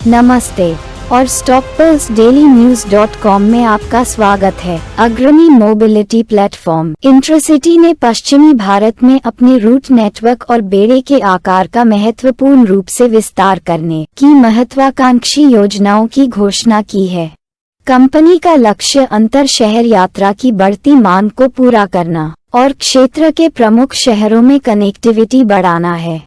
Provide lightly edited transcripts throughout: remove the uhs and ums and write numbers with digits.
नमस्ते और StockPulseDailyNews.com में आपका स्वागत है। अग्रणी मोबिलिटी प्लेटफॉर्म इंट्रासिटी ने पश्चिमी भारत में अपने रूट नेटवर्क और बेड़े के आकार का महत्वपूर्ण रूप से विस्तार करने की महत्वाकांक्षी योजनाओं की घोषणा की है। कंपनी का लक्ष्य अंतर शहर यात्रा की बढ़ती मांग को पूरा करना और क्षेत्र के प्रमुख शहरों में कनेक्टिविटी बढ़ाना है।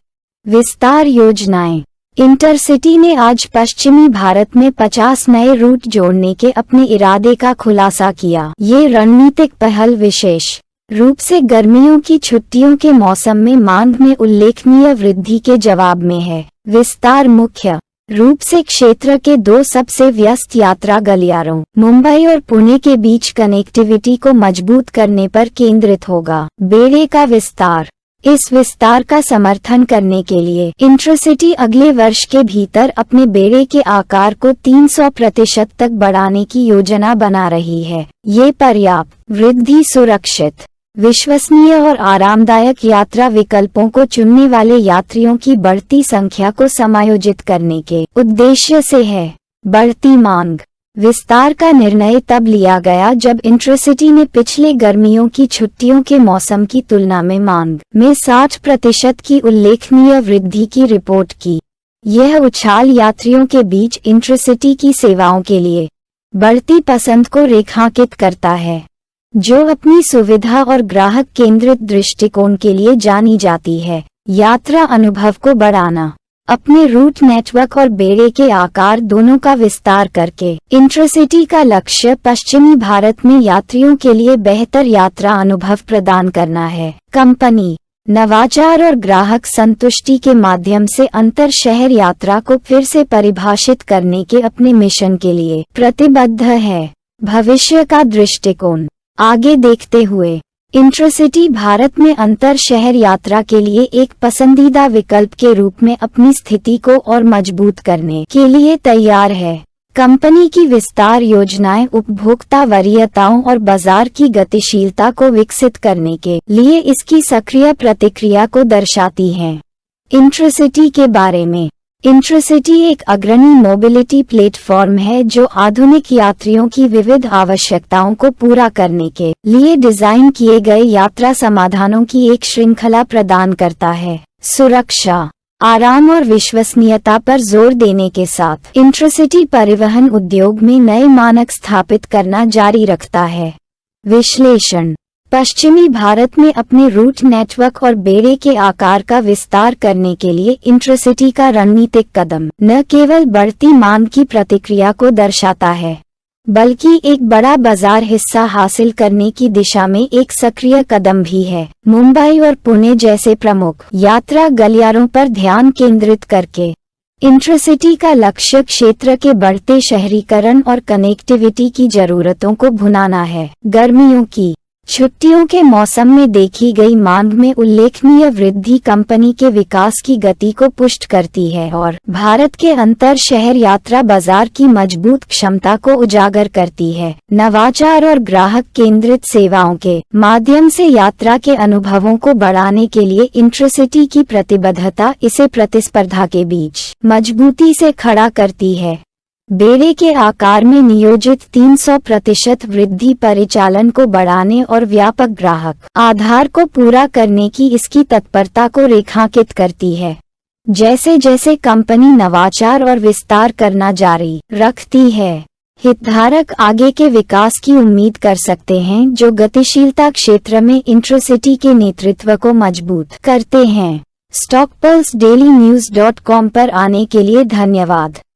विस्तार योजनाएं। इंटरसिटी ने आज पश्चिमी भारत में 50 नए रूट जोड़ने के अपने इरादे का खुलासा किया। ये रणनीतिक पहल विशेष रूप से गर्मियों की छुट्टियों के मौसम में मांग में उल्लेखनीय वृद्धि के जवाब में है। विस्तार मुख्य रूप से क्षेत्र के दो सबसे व्यस्त यात्रा गलियारों मुंबई और पुणे के बीच कनेक्टिविटी को मजबूत करने पर केंद्रित होगा। बेड़े का विस्तार। इस विस्तार का समर्थन करने के लिए इंट्रासिटी अगले वर्ष के भीतर अपने बेड़े के आकार को 300% तक बढ़ाने की योजना बना रही है। ये पर्याप्त वृद्धि सुरक्षित, विश्वसनीय और आरामदायक यात्रा विकल्पों को चुनने वाले यात्रियों की बढ़ती संख्या को समायोजित करने के उद्देश्य से है। बढ़ती मांग। विस्तार का निर्णय तब लिया गया जब इंट्रासिटी ने पिछले गर्मियों की छुट्टियों के मौसम की तुलना में मांग में 60% की उल्लेखनीय वृद्धि की रिपोर्ट की। यह उछाल यात्रियों के बीच इंट्रासिटी की सेवाओं के लिए बढ़ती पसंद को रेखांकित करता है, जो अपनी सुविधा और ग्राहक केंद्रित दृष्टिकोण के लिए जानी जाती है। यात्रा अनुभव को बढ़ाना। अपने रूट नेटवर्क और बेड़े के आकार दोनों का विस्तार करके इंट्रासिटी का लक्ष्य पश्चिमी भारत में यात्रियों के लिए बेहतर यात्रा अनुभव प्रदान करना है। कंपनी नवाचार और ग्राहक संतुष्टि के माध्यम से अंतर शहर यात्रा को फिर से परिभाषित करने के अपने मिशन के लिए प्रतिबद्ध है। भविष्य का दृष्टिकोण। आगे देखते हुए इंट्रासिटी भारत में अंतर शहर यात्रा के लिए एक पसंदीदा विकल्प के रूप में अपनी स्थिति को और मजबूत करने के लिए तैयार है। कंपनी की विस्तार योजनाएं उपभोक्ता वरीयताओं और बाजार की गतिशीलता को विकसित करने के लिए इसकी सक्रिय प्रतिक्रिया को दर्शाती हैं। इंट्रासिटी के बारे में। इंट्रासिटी एक अग्रणी मोबिलिटी प्लेटफॉर्म है जो आधुनिक यात्रियों की विविध आवश्यकताओं को पूरा करने के लिए डिजाइन किए गए यात्रा समाधानों की एक श्रृंखला प्रदान करता है। सुरक्षा, आराम और विश्वसनीयता पर जोर देने के साथ इंट्रासिटी परिवहन उद्योग में नए मानक स्थापित करना जारी रखता है। विश्लेषण। पश्चिमी भारत में अपने रूट नेटवर्क और बेड़े के आकार का विस्तार करने के लिए इंट्रासिटी का रणनीतिक कदम न केवल बढ़ती मांग की प्रतिक्रिया को दर्शाता है, बल्कि एक बड़ा बाजार हिस्सा हासिल करने की दिशा में एक सक्रिय कदम भी है। मुंबई और पुणे जैसे प्रमुख यात्रा गलियारों पर ध्यान केंद्रित करके इंट्रासिटी का लक्ष्य क्षेत्र के बढ़ते शहरीकरण और कनेक्टिविटी की जरूरतों को भुनाना है। गर्मियों की छुट्टियों के मौसम में देखी गई मांग में उल्लेखनीय वृद्धि कंपनी के विकास की गति को पुष्ट करती है और भारत के अंतर शहर यात्रा बाजार की मजबूत क्षमता को उजागर करती है। नवाचार और ग्राहक केंद्रित सेवाओं के माध्यम से यात्रा के अनुभवों को बढ़ाने के लिए इंट्रासिटी की प्रतिबद्धता इसे प्रतिस्पर्धा के बीच मजबूती से खड़ा करती है। बेड़े के आकार में नियोजित 300% वृद्धि परिचालन को बढ़ाने और व्यापक ग्राहक आधार को पूरा करने की इसकी तत्परता को रेखांकित करती है। जैसे जैसे कंपनी नवाचार और विस्तार करना जारी रखती है, हितधारक आगे के विकास की उम्मीद कर सकते हैं जो गतिशीलता क्षेत्र में इंट्रासिटी के नेतृत्व को मजबूत करते हैं। StockPulseDailyNews.com पर आने के लिए धन्यवाद।